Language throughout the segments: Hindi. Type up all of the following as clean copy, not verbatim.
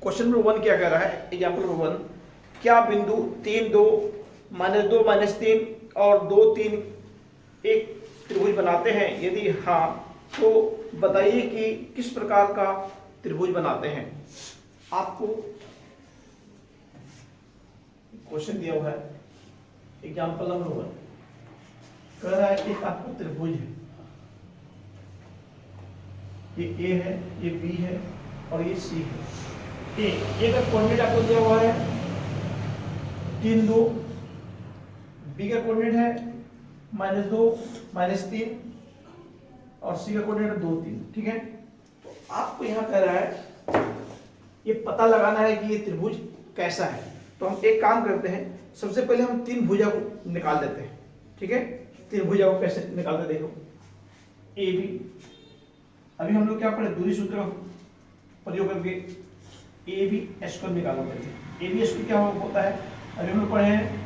क्वेश्चन नंबर 1 क्या कह रहा है, एग्जाम्पल नंबर 1, क्या बिंदु 3 2 -2 -3 और 2 3 एक त्रिभुज बनाते हैं? यदि हाँ तो बताइए कि किस प्रकार का त्रिभुज बनाते हैं। आपको क्वेश्चन दिया हुआ है एग्जाम्पल नंबर 1, कह रहा है कि आपका त्रिभुज है, ये ए है, ये बी है और ये सी है। ए का कोऑर्डिनेट आपको दिया हुआ है 3 2, बी का कोऑर्डिनेट है -2 -3 और सी का कोऑर्डिनेट है 2 3। ठीक है, तो आपको यहाँ कह रहा है ये पता लगाना है कि ये त्रिभुज कैसा है। तो हम एक काम करते हैं, सबसे पहले हम तीन भुजा को निकाल देते हैं। ठीक है, तीन भुजा को कैसे निकालते देखो। ए बी, अभी हम लोग क्या पढ़े, दूरी सूत्र का प्रयोग करके ए बी स्क्वायर निकाला करते। ए बी स्क्वायर क्या होता है, अभी हम लोग पढ़े हैं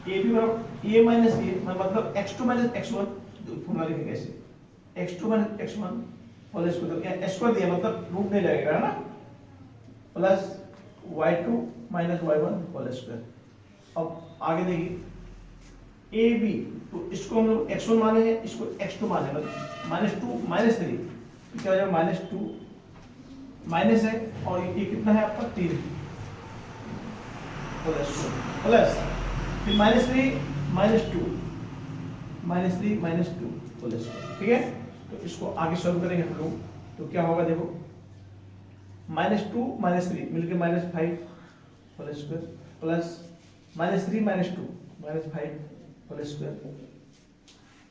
ए बी बराबर ए माइनस ए, मतलब x2 माइनस x1, फॉर्मूला लिखेंगे ऐसे, x2 minus x1 whole square, square दिया मतलब रूट नहीं लगेगा, है ना, plus y2 minus y1 whole square. अब आगे देखिए ए बी, तो इसको हम लोग x1 माने हैं, इसको x2 माने, मतलब -2 -3, क्या हो जाएगा -2 माइनस है और ये कितना है आपका 3 प्लस फिर -3 -2 होल स्क्वायर। ठीक है, तो इसको आगे सॉल्व करेंगे हम लोग, तो क्या होगा देखो, -2 -3 मिलके -5 whole square plus -3 -2 -5 whole square,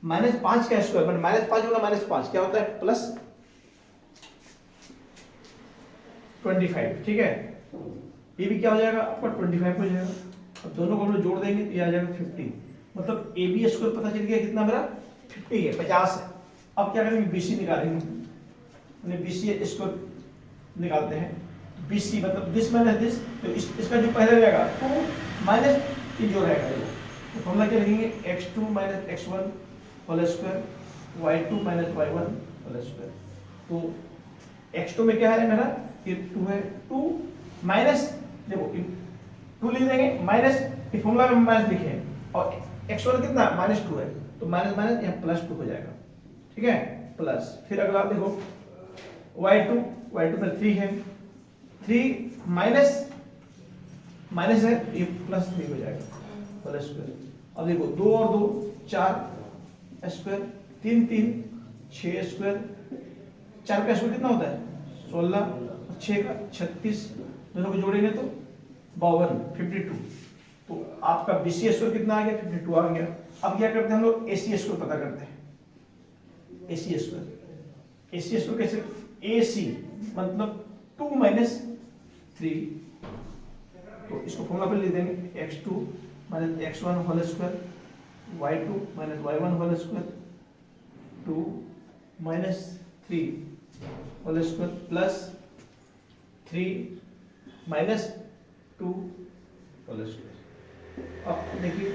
-5 का स्क्वायर मतलब -5 गुना -5 क्या होता है, प्लस 25। ठीक है, ये भी क्या हो जाएगा आपका 25 हो जाएगा। अब दोनों को हम लोग जोड़ देंगे तो ये आ जाएगा 50, मतलब ए बी स्क्वायर पता चल गया कितना मेरा 50 है, 50 है। अब क्या करेंगे, बीसी निकालेंगे, बीसी स्क्वायर निकालते हैं, बीसी मतलब दिस माइनस दिस, तो इसका जो पहले रहेगा 2 माइनस ये जो रहेगा ये, तो फॉर्मूला क्या लिखेंगे, x2 minus x1 whole square, y2 minus y1 whole square. तो x2 में क्या है मेरा, ये 2 है, 2 माइनस देखो 2 लिख देंगे, माइनस ये फॉर्मूला में माइनस लिखे हैं, और x1 कितना -2 है, तो माइनस माइनस यहाँ +2 हो जाएगा। ठीक है, प्लस फिर अगला देखो y2 में 3 है, 3 माइनस माइनस है, ये +3 हो जाएगा होल स्क्वायर। अब देखो 2 और 2 4 स्क्वायर, 3 3 6 स्क्वायर, 4 का स्क्वायर कितना होता है 16, 6 का 36, दोनों को जोड़ेंगे तो 52 तो आपका बीसी स्क्वायर कितना आ गया, 52 आ गया। अब क्या करते हैं हम लोग, एसी स्क्वायर पता करते हैं। एसी स्क्वायर कैसे, एसी मतलब 2 माइनस 3, तो इसको फॉर्मूला पे लिख देंगे, x2 minus x1 whole square, y2 minus y1 whole square, 2 minus 3 whole square plus 3 minus 2 whole square. अब देखिए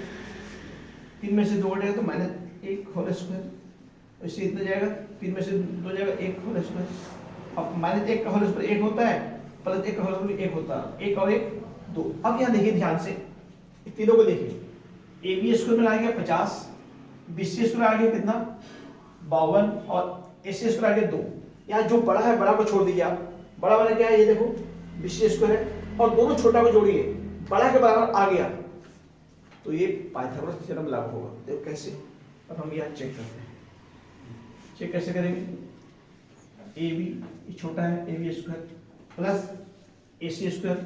3 में से 2 हटेगा तो -1 होल स्क्वायर, इससे इतना जाएगा, 3 में से 2 जाएगा 1 होल स्क्वायर। अब -1 का होल स्क्वायर 1 होता है, प्लस 1 का होल स्क्वायर 1 होता है, 1 और 1 2। अब यहाँ देखिए ध्यान से, तीनों को देखिए, ए बी स्क्वायर में आ गया 50, बी सी स्क्वायर आ गया कितना 52 और ए सी स्क्वायर आ गया 2। यहाँ जो बड़ा है बड़ा को छोड़ दीजिए आप, बड़ा वाला क्या है ये देखो बी सी स्क्वायर है, और दोनों छोटा को जोड़िए, बड़ा के बराबर आ गया तो ये पाइथागोरस थ्योरम लागू होगा। देखो कैसे, अब हम यहाँ चेक करते हैं, चेक कैसे करेंगे, ए बी छोटा है, A B square plus A C square,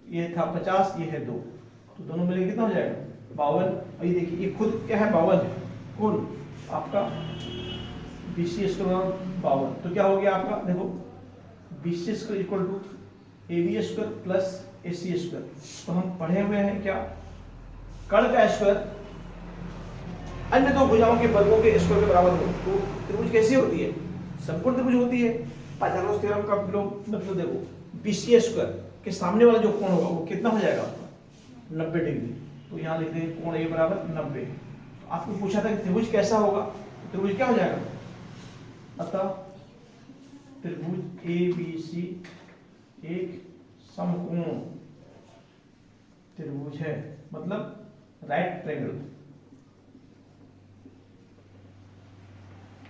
ये था 50, ये है 2, तो दोनों मिलकर कितना हो जाएगा 52। और ये देखिए ये खुद क्या है 52 है, कौन आपका बी सी स्क्वायर 52, तो क्या हो गया आपका देखो B C square equal to A B square plus A C square. तो हम पढ़े हुए हैं क्या, कर्ण का स्क्वायर अन्य दो भुजाओं के वर्गों के स्क्वायर के बराबर हो, तो त्रिभुज कैसी होती है, संपूर्ण त्रिभुज होती है। पाइथागोरस थ्योरम का मतलब देखो बी सी स्क्वायर के सामने वाला जो कोण होगा वो कितना हो जाएगा आपका 90 डिग्री, तो यहाँ लिख देंगे कोण ए बराबर 90। तो आपको पूछा था कि त्रिभुज कैसा होगा, त्रिभुज क्या हो जाएगा, अतः त्रिभुज ए बी सी एक समकोण त्रिभुज है, मतलब राइट ट्रायंगल।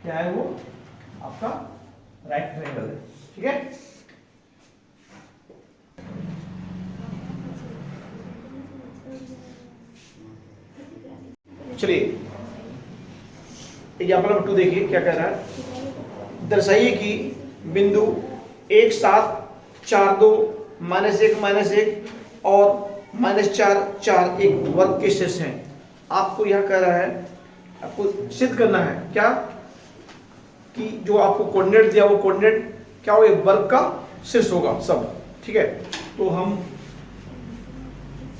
क्या है वो? आपका राइट ट्रायंगल है। ठीक है, चलिए एग्जाम्पल नंबर 2 देखिए क्या कह रहा है। दर्शाइए कि बिंदु 1 7 4 2 -1 और -4 4 एक वर्ग के शीर्ष हैं। आपको यह कह रहा है, आपको सिद्ध करना है क्या कि जो आपको कोऑर्डिनेट दिया वो कोऑर्डिनेट क्या हो, एक वर्ग का शीर्ष होगा सब। ठीक है, तो हम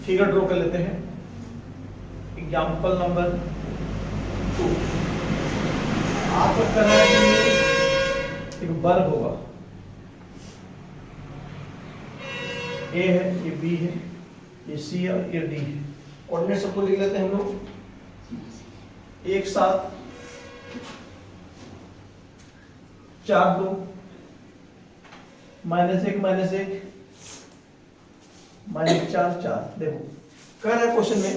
फिगर ड्रॉ कर लेते हैं। एग्जाम्पल नंबर 2 आपको कह रहा है कि एक वर्ग होगा, ए है, ये बी है, ये सी है और ये डी है। कोऑर्डिनेट सबको लिख लेते हैं हम लोग। 1 7 4 2 -1 -4 4। देखो कह रहा है क्वेश्चन में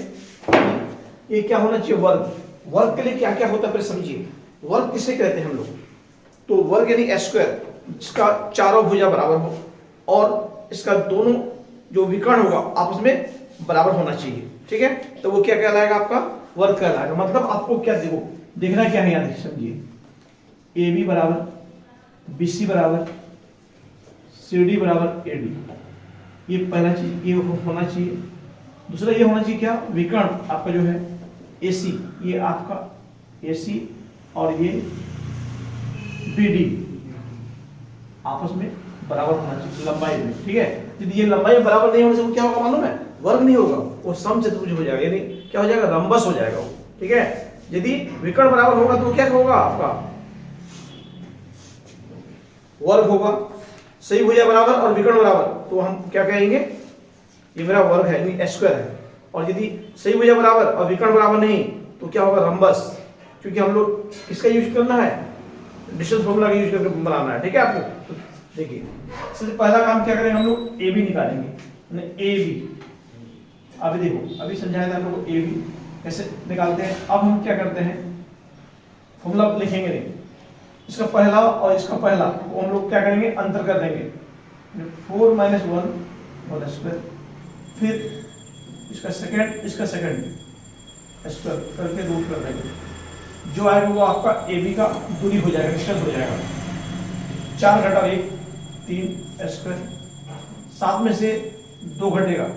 ये क्या होना चाहिए, वर्ग। वर्ग के लिए क्या क्या होता है फिर समझिए। वर्ग किसे कहते हैं हम लोग? तो वर्ग यानी ए स्क्वायर, जिसका चारों भुजा बराबर हो और इसका दोनों जो विकर्ण होगा आपस में बराबर होना चाहिए। ठीक है, तो वो क्या कहलाएगा? आपका वर्ग कहलाएगा। मतलब आपको क्या देखो देखना क्या है, याद समझिए। ए बी बराबर बी सी बराबर सी डी बराबर ए डी, ये पहला चीज ये होना चाहिए। दूसरा ये होना चाहिए क्या, विकर्ण आपका जो है ए सी, ये आपका ए सी और ये बी डी आपस में बराबर होना चाहिए लंबाई में। ठीक है, यदि ये लंबाई में बराबर नहीं होने से वो क्या होगा मालूम है? वर्ग नहीं होगा, वो समचतुर्भुज हो जाएगा, यानी क्या हो जाएगा? रंबस हो जाएगा वो। ठीक है, यदि विकर्ण बराबर होगा तो क्या होगा? आपका वर्ग होगा। सही भुजा बराबर और विकर्ण बराबर तो हम क्या कहेंगे? ये मेरा वर्ग है, यानी स्क्वायर है। और यदि सही भुजा बराबर और विकर्ण बराबर नहीं तो क्या होगा? रंबस। क्योंकि हम लोग किसका यूज करना है? डिस्टेंस फॉर्मूला का यूज करके बनाना है। ठीक है, आपको तो देखिए सबसे पहला काम क्या करेंगे हम लोग? ए बी निकालेंगे। ए बी अभी देखो अभी समझाया था हम लोग ए बी कैसे निकालते हैं। अब हम क्या करते हैं, फॉर्मूला लिखेंगे नहीं, इसका पहला और इसका पहला वो हम लोग क्या करेंगे? अंतर कर देंगे। 4 - 1 होल स्क्वायर, फिर इसका सेकंड इसका सेकंड स्क्वायर करके रूट कर देंगे। जो आएगा वो आपका ए बी का दूरी हो जाएगा, डिस्टेंस हो जाएगा। 4 घटा 1 3 स्क्वायर, 7 में से 2 घटेगा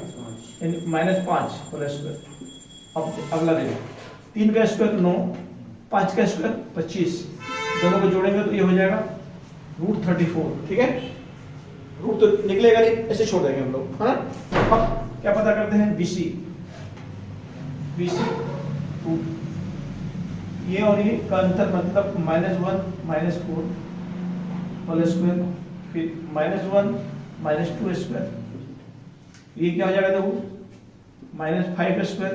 यानी -5 होल स्क्वायर। अब अगला देखो, 3 का स्क्वायर 9, 5 का स्क्वायर 25, दोनों को जोड़ेंगे तो ये हो जाएगा √34। ठीक है, रूट तो निकलेगा नहीं, ऐसे छोड़ देंगे हम लोग, है ना। अब क्या पता करते हैं? BC ये और ये का अंतर मतलब -1 -4 होल स्क्वायर, फिर -1 -2 स्क्वायर, ये क्या हो जाएगा? देखो -5 स्क्वायर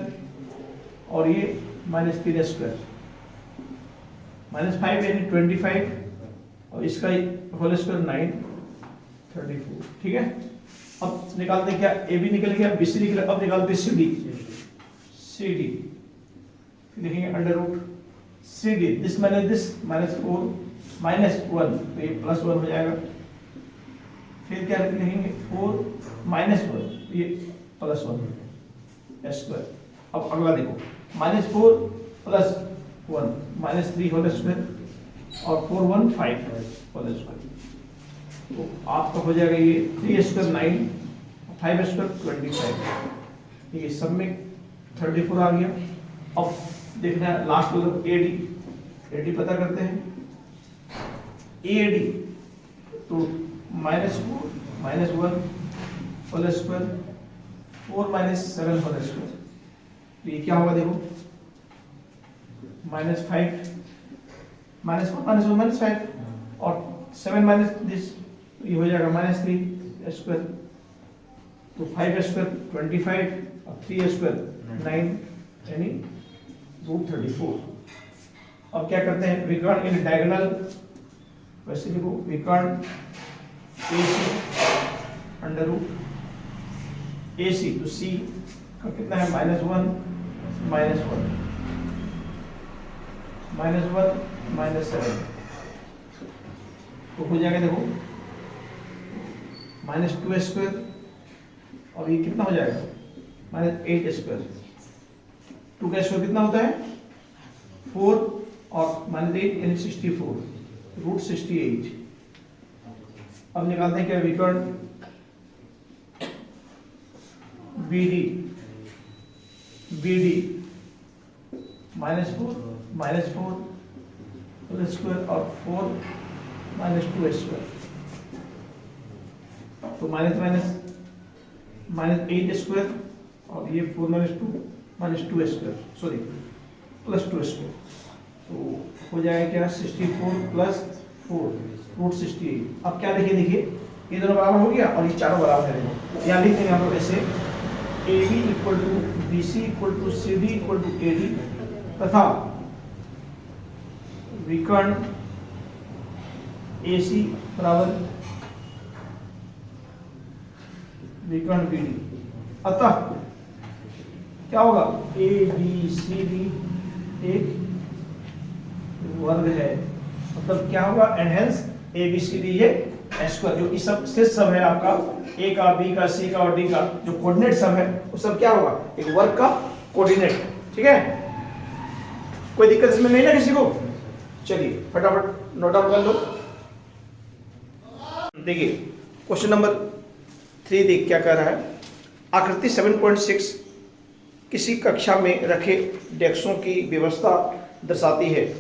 और ये -3 स्क्वायर। -5 यानी 25 और इसका होल स्क्वायर 9 34। ठीक है, अब निकालते क्या? ए बी निकल गया, बी सी निकल गया। अब निकालते सी डी फिर लिखेंगे under root C D, this -4 -1 तो ये +1 हो जाएगा। फिर क्या लिखेंगे? 4 - 1 ये +1 स्क्वायर। अब अगला देखो, -4 + 1 -3 होल स्क्वायर और 4 1 5 होल स्क्वायर। तो आपका हो जाएगा ये 3 स्क्वायर 9 5 स्क्वायर 25, ये सब में 34 आ गया। अब देखना है लास्ट वाला एडी पता करते हैं। एडी तो -4 - 1 होल स्क्वायर 4 - 7 होल स्क्वायर, तो ये क्या होगा? देखो -5 -4 -1 -5 और 7 - दिस, ये हो जाएगा -3 स्क्वायर। तो 5 स्क्वायर 25 और 3 स्क्वायर 9 यानी √34। अब क्या करते हैं? विकर्ण इन डायगोनल, वैसे देखो विकर्ण AC अंडर रूट ए सी, तो सी का कितना है -1 -1 -7, तो हो जाएगा देखो -2² और ये कितना हो जाएगा -8²। 2 का स्क्वायर कितना होता है 4 और -8 यानी 64 √68। अब निकालते हैं क्या विकर्ण BD -4 होल स्क्वायर और 4 -2², तो -8² और ये 4 -2² सॉरी +2², तो हो जाएगा क्या 64 + 4 √68। अब क्या देखिए ये दोनों बराबर हो गया और ये चारों बराबर है। यहाँ लिख देंगे हम लोग ऐसे AB = BC = CD = AD तथा विकर्ण AC बराबर विकर्ण BD। अतः क्या होगा ABCD एक वर्ग है, मतलब क्या होगा एनहेंस ABCD ये स्क्वायर, जो इस सब से सब है आपका A का B का C का और D का जो कोऑर्डिनेट सब है वो सब क्या होगा एक वर्ग का कोऑर्डिनेट। ठीक है, कोई दिक्कत इसमें नहीं ना किसी को? चलिए फटाफट नोट डाउन कर लो। देखिए क्वेश्चन नंबर 3 देख क्या कह रहा है। आकृति 7.6 किसी कक्षा में रखे डेस्कों की व्यवस्था दर्शाती है।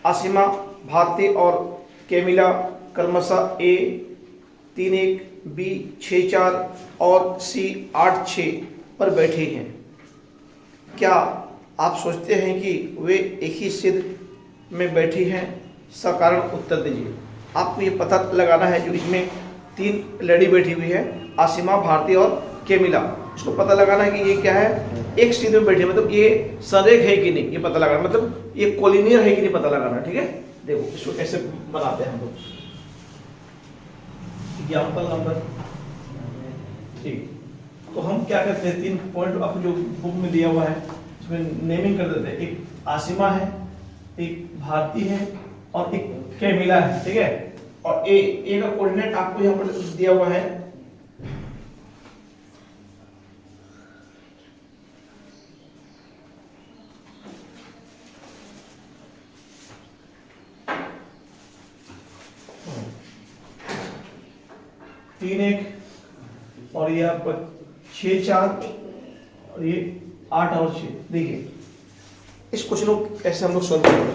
आसिमा, भारती और कैमिला क्रमशः A 3-1, B 6-4 और C 8-6 पर बैठे हैं। क्या आप सोचते हैं कि वे एक ही सिर में बैठी हैं? सकारण उत्तर दीजिए। आपको ये पता लगाना है जो इसमें 3 लड़ी बैठी हुई है, आसिमा, भारती और कैमिला, इसको पता लगाना है कि ये क्या है एक सिर में बैठे, मतलब ये संरेख है कि नहीं ये पता लगाना, मतलब ये कोलिनियर है कि नहीं पता लगाना। ठीक है, देखो इसको कैसे बनाते हैं हम लोग। एग्जाम्पल नंबर 3, तो हम क्या करते हैं 3 पॉइंट आपको जो बुक में दिया हुआ है उसमें नेमिंग कर देते हैं। एक आसिमा है, एक भारती है और एक कैमिला है। ठीक है, और ए का कोऑर्डिनेट आपको यहाँ पर दिया हुआ है तीन 1 और ये आपका 6-4 और ये 8 और 6। देखिए इस क्वेश्चन को कैसे हम लोग सॉल्व करेंगे।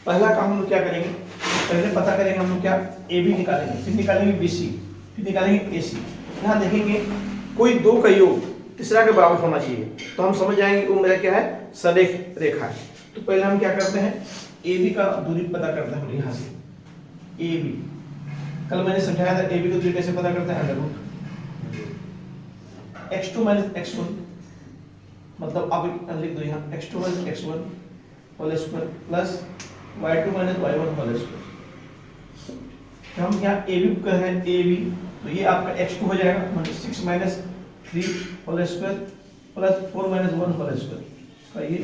पहला काम हम लोग क्या करेंगे, पहले पता करेंगे हम लोग क्या AB निकालेंगे, फिर निकालेंगे BC, फिर निकालेंगे AC। यहाँ देखेंगे कोई 2 का योग तीसरा के बराबर होना चाहिए, तो हम समझ जाएंगे कि वो मेरा क्या है सरेख रेखा है। तो पहले हम क्या करते हैं AB का दूरी पता करते हैं। यहाँ से AB कल मैंने समझाया था AB की दूरी कैसे पता करते हैं, अंडर रूट x2 - x1, मतलब आप लिख दो यहाँ x2 - x1 whole square plus y2 - y1 whole square. हम यहाँ AB कर रहे हैं AB, तो ये आपका x2 हो जाएगा 6 - 3 whole square plus 4 - 1 whole square का ये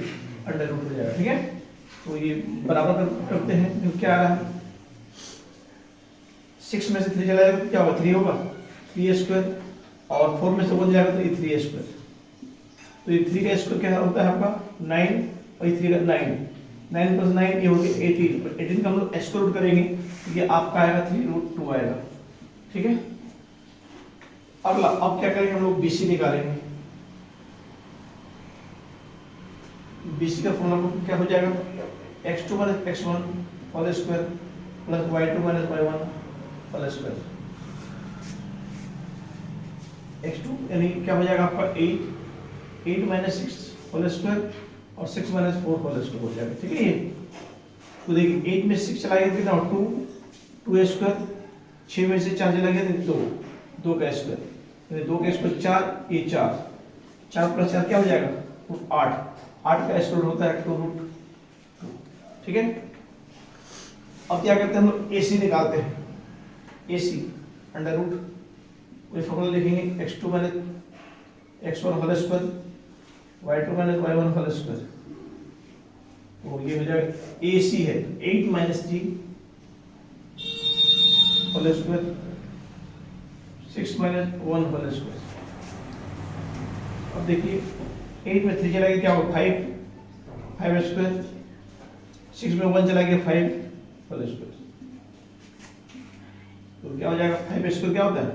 अंडर रूट हो जाएगा। ठीक है, तो ये बराबर करते हैं, जो क्या आ रहा है 6 में से 3 चला जाएगा तो क्या होगा 3 होगा 3² और 4 में से 1 जाएगा तो ये 3²। तो ये 3 का स्क्वायर क्या होता है आपका 9 और ये 3 का 9 + 9 ये हो गया 18। 18 का हम लोग स्क्वायर रूट करेंगे तो ये आपका आएगा 3√2 आएगा। ठीक है, अगला अब क्या करेंगे हम लोग BC निकालेंगे। BC का फॉर्मूला क्या हो जाएगा x2 - x1 whole square plus y2 - y1 whole square. x2 यानी क्या हो जाएगा आपका 8 - 6 होल स्क्वायर और 6 - 4 होल स्क्वायर हो जाएगा। ठीक है, ये तो देखिए 8 में 6 चला गया कितना 2² 6 में से 4 चला गया 2 का स्क्वायर, यानी 2 का स्क्वायर 4 ये 4 + 4 क्या हो जाएगा 8 का स्क्वायर होता है 2√2। ठीक है, अब क्या करते हैं हम लोग AC निकालते हैं। AC अंडर रूट कोई फॉर्मूला लिखेंगे x2 minus x1 whole square, y2 minus y1 whole square, तो ये हो जाएगा AC है 8 minus 3 whole square, 6 minus 1 whole square. अब देखिए 8 में 3 चला गया क्या होगा 5 स्क्वायर, 6 में 1 चला गया 5 होल स्क्वायर, तो क्या हो जाएगा 5 स्क्वायर क्या होता है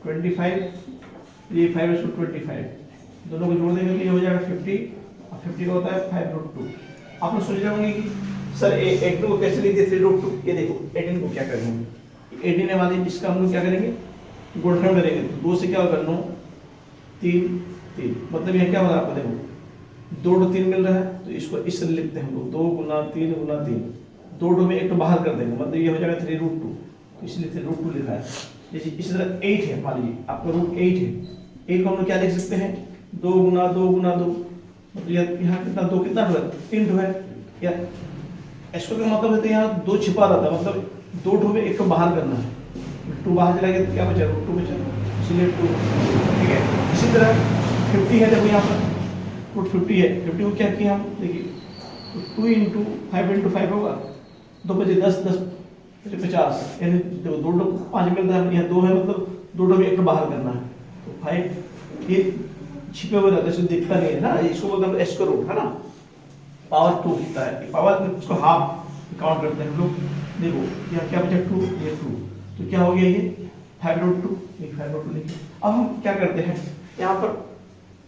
25, ये 5 स्क्वायर 25, दोनों को जोड़ देंगे तो ये हो जाएगा 50 और 50 का होता है 5√2। आप लोग सोच रहे होंगे कि सर 18 को कैसे लिख दिए 3√2, ये देखो 18 को क्या करेंगे 18 है वाली इसका हम लोग क्या करेंगे गुणनखंड करेंगे, तो 2 से क्या होगा 9 3 3, मतलब ये क्या हो रहा है आपको देखो 2 3 मिल रहा है, तो इसको इस तरह लिखते हैं हम लोग 2 गुना 3 गुना 3, 2 में एक तो बाहर कर देंगे मतलब ये हो जाएगा 3√2, तो इसलिए 3√2 लिखा है। जैसे इस तरह 8 है, मान लीजिए आपका रूट 8 है, 8 को हम लोग क्या लिख सकते हैं 2 गुना 2 गुना 2, मतलब यहाँ कितना 2 कितना है 3 है, या इसको क्या मतलब है तो यहाँ 2 छिपा रहता है, मतलब 2 में एक तो बाहर करना है, 2 बाहर चला गया तो क्या बचा √2 बचा, इसलिए 2, ठीक है। इसी तरह 50 है, देखो यहाँ पर रूट 50 है, 50 को क्या किया हम देखिए 2 इंटू 5 होगा, 2 बजे 10 10 50, यानी 2 5 मिल रहा है, यहाँ 2 है मतलब 2 में एक तो बाहर करना है, तो 5 ये छिपे हुए रहते हैं दिखता नहीं है ना, इसको बोलते हैं एस का रूट है ना, पावर 2 दिखता है, पावर उसको हाफ काउंट करते हैं हम लोग, देखो यहाँ क्या बचा 2 ये 2, तो क्या हो गया ये 5√2, ये 5√2 लिखिए। अब हम क्या करते हैं यहाँ पर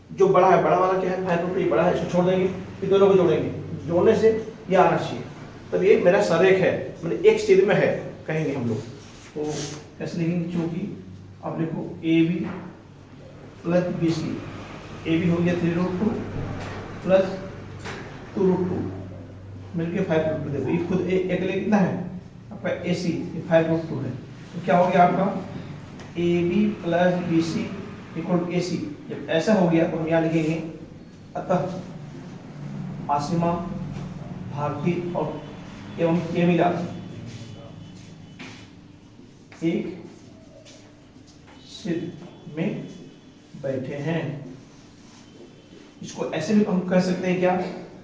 जो बड़ा है बड़ा वाला क्या है 5√2, ये बड़ा है इसको छोड़ देंगे, फिर दोनों को जोड़ेंगे, जोड़ने से ये आना चाहिए, तब ये मेरा सरेख है, मतलब एक सिर में है कहेंगे हम लोग, तो कैसे लिखेंगे क्योंकि अब देखो AB प्लस BC, AB हो गया 3√2 प्लस 2√2 मिलके 5√2, देखो ये खुद एक कितना है आपका AC 5√2 है, तो क्या हो गया आपका AB plus BC equal AC। जब ऐसा हो गया तो हम यहाँ लिखेंगे अतः आसिमा भारती और एवं ये मिला एक सिर में बैठे हैं, इसको ऐसे भी हम कह सकते हैं क्या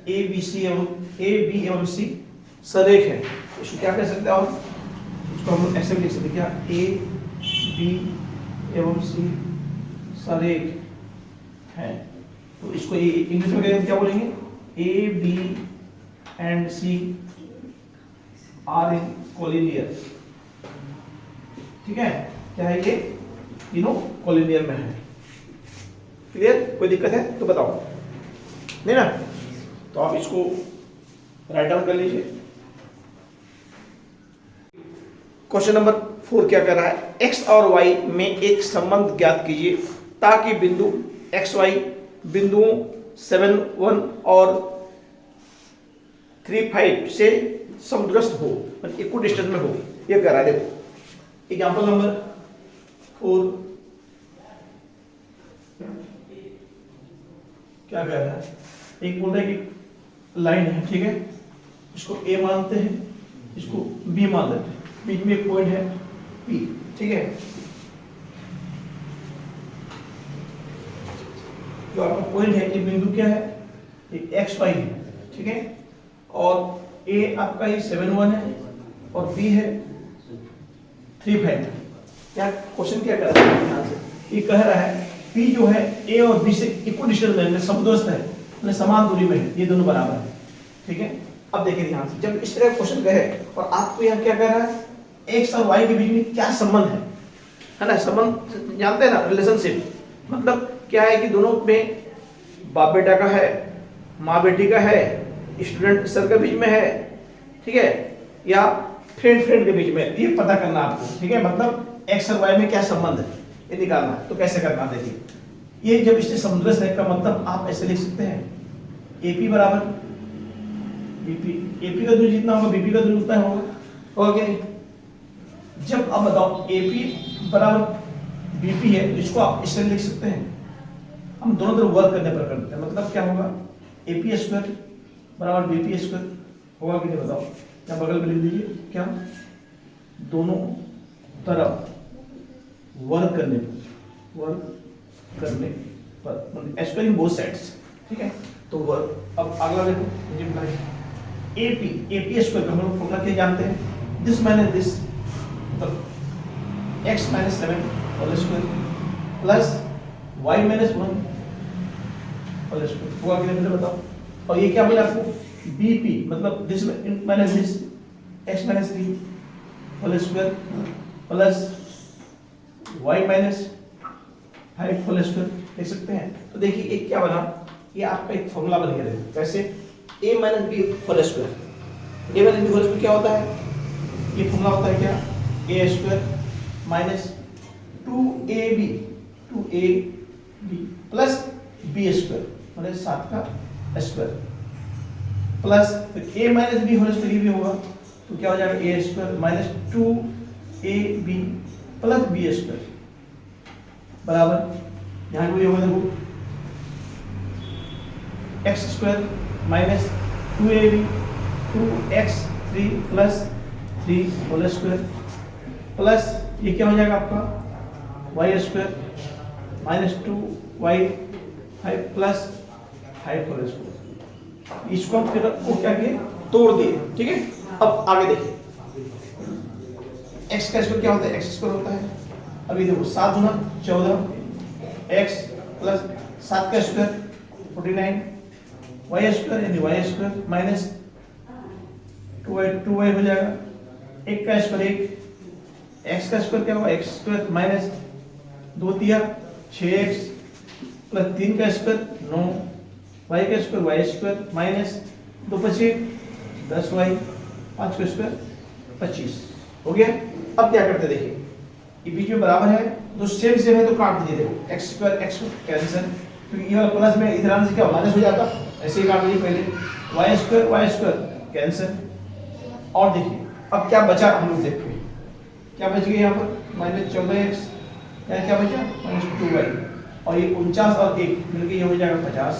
AB एवं C सरेख है, इसको क्या कह सकते हैं और इसको हम ऐसे भी लिख सकते हैं क्या AB एवं C सरेख है, तो इसको इंग्लिश में क्या बोलेंगे AB and C are in collinear, ठीक है, क्या है ये तीनों कोलिनियर में है, क्लियर, कोई दिक्कत है तो बताओ, नहीं ना, तो आप इसको राइट डाउन कर लीजिए। क्वेश्चन नंबर 4 क्या कर रहा है, x और y में एक संबंध ज्ञात कीजिए ताकि बिंदु xy बिंदुओं 7 1 और 3 5 से समुद्रस्थ हो, मतलब इक्वल डिस्टेंस में हो, ये कह रहा है। देखो एग्जांपल नंबर 4 क्या कह रहा है, एक बोल रहा है कि लाइन है, ठीक है, इसको A मानते हैं, इसको B मान लेते हैं, बीच में एक पॉइंट है P, ठीक है, जो आपका पॉइंट है ये बिंदु क्या है, एक XY है, ठीक है, और A आपका ये 7 1 है और B है 3 5। क्या क्वेश्चन क्या कर रहा है यहाँ से, ये कह रहा है P जो है A और B से इक्वल डिस्टेंस में समदूरस्थ है, मतलब समान दूरी में है, ये दोनों बराबर है, ठीक है। अब देखिए ध्यान से, जब इस तरह क्वेश्चन कहे और आपको यहाँ क्या कह रहा है x और y के बीच में क्या संबंध है ना, संबंध जानते हैं ना, रिलेशनशिप, मतलब क्या है कि दोनों में बाप बेटा का है, माँ बेटी का है, स्टूडेंट सर के बीच में है, ठीक है, या फ्रेंड के बीच में, ये पता करना आपको, ठीक है, मतलब x और y में क्या संबंध है ये निकालना है। तो कैसे करना, देखिए ये जब इससे समुद्रस्थ है का मतलब आप ऐसे लिख सकते हैं AP बराबर BP, AP का दूरी जितना होगा BP का दूरी उतना होगा कि नहीं। जब अब बताओ AP बराबर BP है तो इसको आप इससे लिख सकते हैं, हम दोनों तरफ वर्क करने पर करते हैं, मतलब क्या होगा AP स्क्वायर बराबर BP स्क्वायर होगा कि नहीं बताओ, क्या बगल में लिख दीजिए, क्या दोनों तरफ वर्क करने पर, वर्क करने पर, मतलब एक्सप्लेनिंग बोथ साइड्स, ठीक है। तो वर्क, अब अगला देखो मल्टीप्लाई एपी, एपी स्क्वायर का हम लोग फॉर्मूला क्या जानते हैं, दिस माइनस दिस, मतलब x minus 7 whole square plus y minus 1 whole square, हुआ कि नहीं बताओ। और ये क्या मिला आपको, बीपी, मतलब this minus this x minus 3 whole square plus y minus 5 whole square, देख सकते हैं। तो देखिए एक क्या बना, ये आपका एक फॉर्मूला बन गया है, कैसे, a minus B whole square, a minus B whole square क्या होता है, ये फॉर्मूला होता है क्या, a square minus 2ab plus b square, मतलब 7 का स्क्वायर प्लस फिर a minus B whole square भी होगा, तो क्या हो जाएगा a square minus 2ab plus b square बराबर, यहाँ भी होगा देखो x square minus 2ab 2x3 plus 3 whole square plus ये क्या हो जाएगा आपका y square minus 2y5 plus 5 whole square. इसको हम फिर को क्या किए, तोड़ दिए, ठीक है। अब आगे देखिए x का स्क्वायर क्या होता है, x स्क्वायर होता है, अभी देखो 7 गुना 14 x प्लस 7 का स्क्वायर 49 वाई स्क्वायर यानी वाई स्क्वायर माइनस 2y हो जाएगा, एक का स्क्वायर एक, एक्स का स्क्वायर क्या होगा, एक्स स्क्वायर माइनस 2 तिया 6x प्लस 3 का स्क्वायर 9, वाई का स्क्वायर वाई स्क्वायर माइनस 2 पचे 10y 5 का स्क्वायर 25 हो गया। अब क्या करते देखिए, ये बीच में बराबर है, तो सेम है तो काट दीजिए, देखो एक्स स्क्वायर एक्स कैंसिल, क्योंकि ये वाला प्लस में इधर आने से क्या माइनस हो जाता, ऐसे ही काट दीजिए पहले, वाई स्क्वायर कैंसिल। और देखिए अब क्या बचा, हम लोग देखते हैं क्या बच गया यहाँ पर, माइनस 14x, यहाँ क्या बचा माइनस 2y, और ये 49 और 1 मिलकर ये हो जाएगा 50,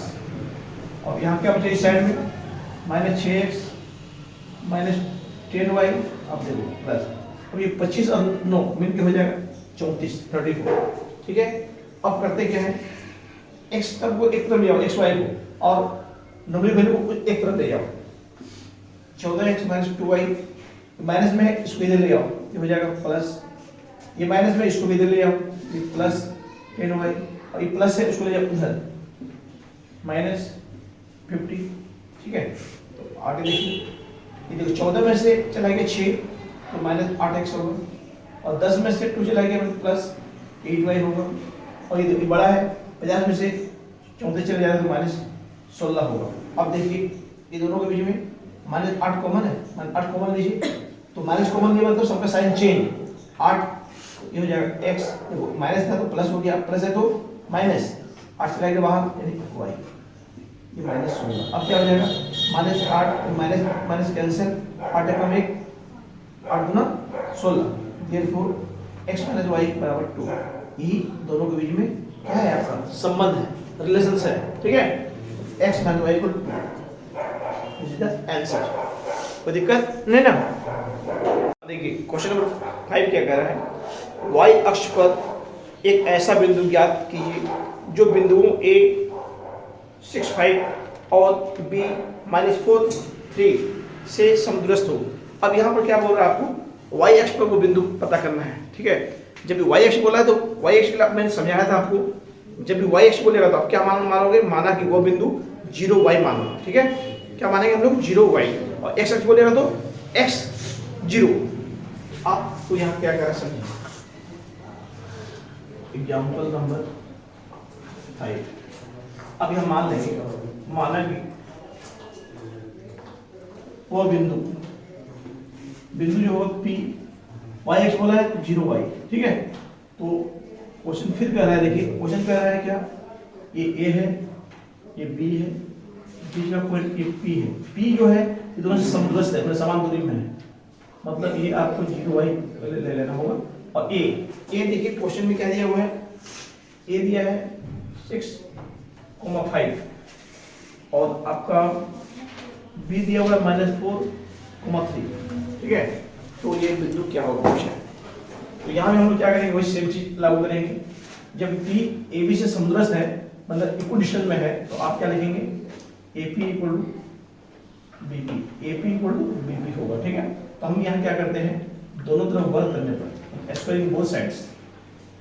और यहाँ क्या बचा इस साइड में माइनस 6x माइनस 10y, अब देखो प्लस, अब ये 25 और 9 मिलकर हो जाएगा 34, ठीक है। अब करते क्या है, x तक को एक तरफ ले जाओ, xy को, और नंबर वैल्यू को एक तरफ ले जाओ, 14x माइनस 2y, माइनस में इसको इधर ले आओ, ये हो जाएगा प्लस, ये माइनस में इसको इधर ले आओ, ये प्लस 10y, और ये प्लस है इसको ले जाओ उधर माइनस 50, ठीक है। तो आगे देखिए, ये देखो 14 में से चला गया 6 तो माइनस 8x होगा, और 10 में से 2 चला गया प्लस 8y होगा, और ये देखिए बड़ा है 50 में से 34 चला जाएगा तो माइनस 16 होगा। अब देखिए ये दोनों के बीच में माइनस 8 कॉमन है, माइनस 8 कॉमन लीजिए, तो माइनस कॉमन लिया मतलब सबका साइन चेंज, 8 ये हो जाएगा x, देखो माइनस था तो प्लस हो गया, प्लस है तो माइनस, 8 चला गया बाहर यानी y, ये माइनस 16। अब क्या हो जाएगा माइनस 8 माइनस माइनस कैंसिल, 8 कम 1 8 गुना 16, देयरफॉर x माइनस y बराबर 2, ये दोनों के बीच में क्या है आपका संबंध है, रिलेशन है, ठीक है। x minus y equal to answer, कोई दिक्कत नहीं ना। देखिए क्वेश्चन नंबर 5 क्या कह रहा है, y अक्ष पर एक ऐसा बिंदु ज्ञात कीजिए जो बिंदुओं a 6 5 और b -4 3 से समदूरस्थ हो। अब यहाँ पर क्या बोल रहा है आपको, y अक्ष पर वो बिंदु पता करना है, ठीक है। जब भी y अक्ष बोला है तो y अक्ष के लिए मैंने समझाया था आपको, जब भी y अक्ष बोलेगा तो आप क्या मानोगे, माना कि वो बिंदु 0y मानो, ठीक है। क्या मानेंगे हम लोग 0y, और x अक्ष बोलेगा तो x 0। आपको यहाँ क्या करा समझिए, एग्जाम्पल नंबर 5। अब यह मान लेंगे, माना कि वो बिंदु जो होगा P, y x बोला है 0y, ठीक है। तो क्वेश्चन फिर कह रहा है, देखिए क्वेश्चन कह रहा है क्या, ये A है, ये B है, बीच का पॉइंट ये P है, P जो है ये दोनों से समदूरस्थ है, मतलब समान दूरी में है, मतलब ये आपको 0y ले लेना होगा। और A देखिए क्वेश्चन में क्या दिया हुआ है, A दिया है 6,5 और आपका B दिया हुआ है -4,3, ठीक है। तो ये बिंदु क्या होगा क्वेश्चन, तो यहाँ में हम लोग क्या करेंगे, वही सेम चीज लागू करेंगे। जब P AB से समदूरस्थ है, मतलब इक्विडिस्टेंस में है, तो आप क्या लिखेंगे, AP equal to BP, AP equal to BP होगा, ठीक है। तो हम यहाँ क्या करते हैं, दोनों तरफ वर्क करने पर squaring both sides,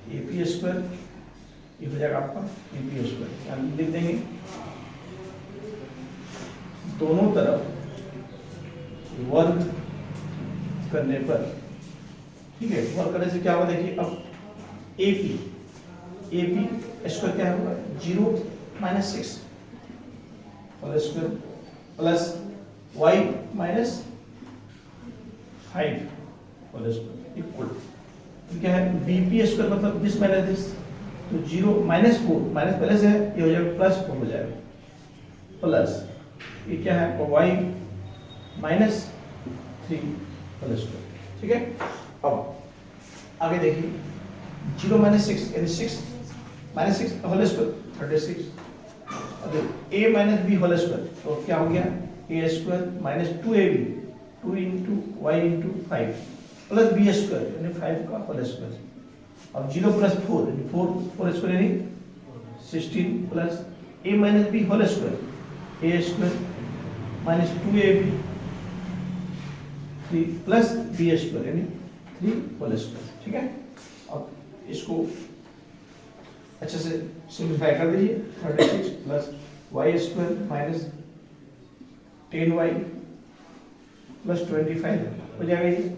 AP square ये हो जाएगा आपका AP स्क्वायर, यहाँ लिख देंगे दोनों तरफ वर्क करने पर, ठीक है। वर्क करने से क्या होगा, देखिए अब AP स्क्वायर क्या होगा 0 minus 6 whole square plus y minus 5 whole square equal क्या है BP स्क्वायर, मतलब दिस माइनस दिस, तो 0 माइनस 4, माइनस पहले से है, ये हो जाएगा प्लस 4 हो जाएगा, प्लस ये क्या है आपका y माइनस 3 होल स्क्वायर, ठीक है। अब आगे देखिए 0 माइनस 6 यानी 6 माइनस 6 होल स्क्वायर 36, अगर a minus b whole square तो क्या हो गया a square minus 2ab 2 into y into 5 plus b square यानी 5 का होल स्क्वायर। अब 0 प्लस 4 यानी 4 स्क्वायर यानी 16 plus a minus b whole square a square minus 2ab 3 plus b square यानी 3 होल स्क्वायर, ठीक है। अब इसको अच्छे से सिंप्लीफाई कर दीजिए, 36 plus y square minus 10y plus 25 हो जाएगा ये।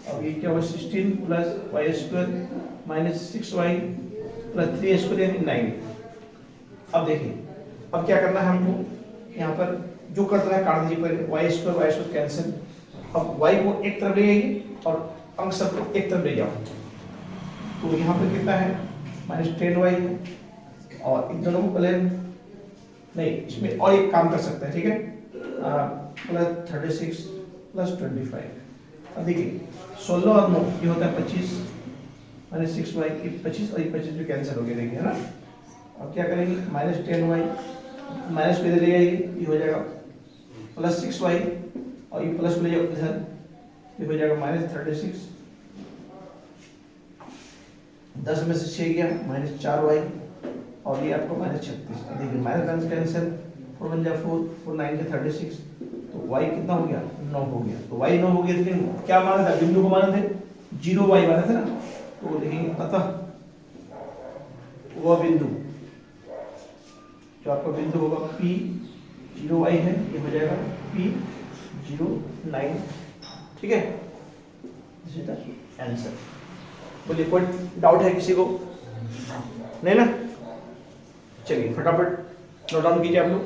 अब ये क्या होगा 16 plus y square minus 6y plus 3 square यानी 9। अब देखिए अब क्या करना है हमको, यहाँ पर जो करना है काट दीजिए पहले, वाई स्क्वायर कैंसिल। अब y को एक तरफ ले आइए और अंक सब को एक तरफ ले जाओ, तो यहाँ पर कितना है माइनस 10y है, और इन दोनों को पहले नहीं, इसमें और एक काम कर सकते हैं, ठीक है, प्लस 36 प्लस 25। अब देखिए 16 और 9 ये होता है 25 माइनस 6y, 25 और ये 25 भी कैंसिल हो गया, देखिए है ना। और क्या करेंगे माइनस 10y माइनस को इधर ले आइए, ये हो जाएगा प्लस 6y और ये प्लस को ले जाओ इधर, ये हो जाएगा माइनस 36, 10 में से 6 गया माइनस 4y और ये आपको माइनस 36। देखिए माइनस कैंसिल, 4 1 जा 4, 4 9 जा 36, तो y कितना हो गया 9 हो गया। तो y 9 हो गया, लेकिन क्या माना था, बिंदु को माना थे 0y माना था ना, तो देखेंगे अतः वह बिंदु जो आपका बिंदु होगा P 0y है, ये हो जाएगा P 0 9, ठीक है। This is the answer. बोलिए कोई डाउट है किसी को, नहीं ना, चलिए फटाफट नोट डाउन कीजिए आप लोग।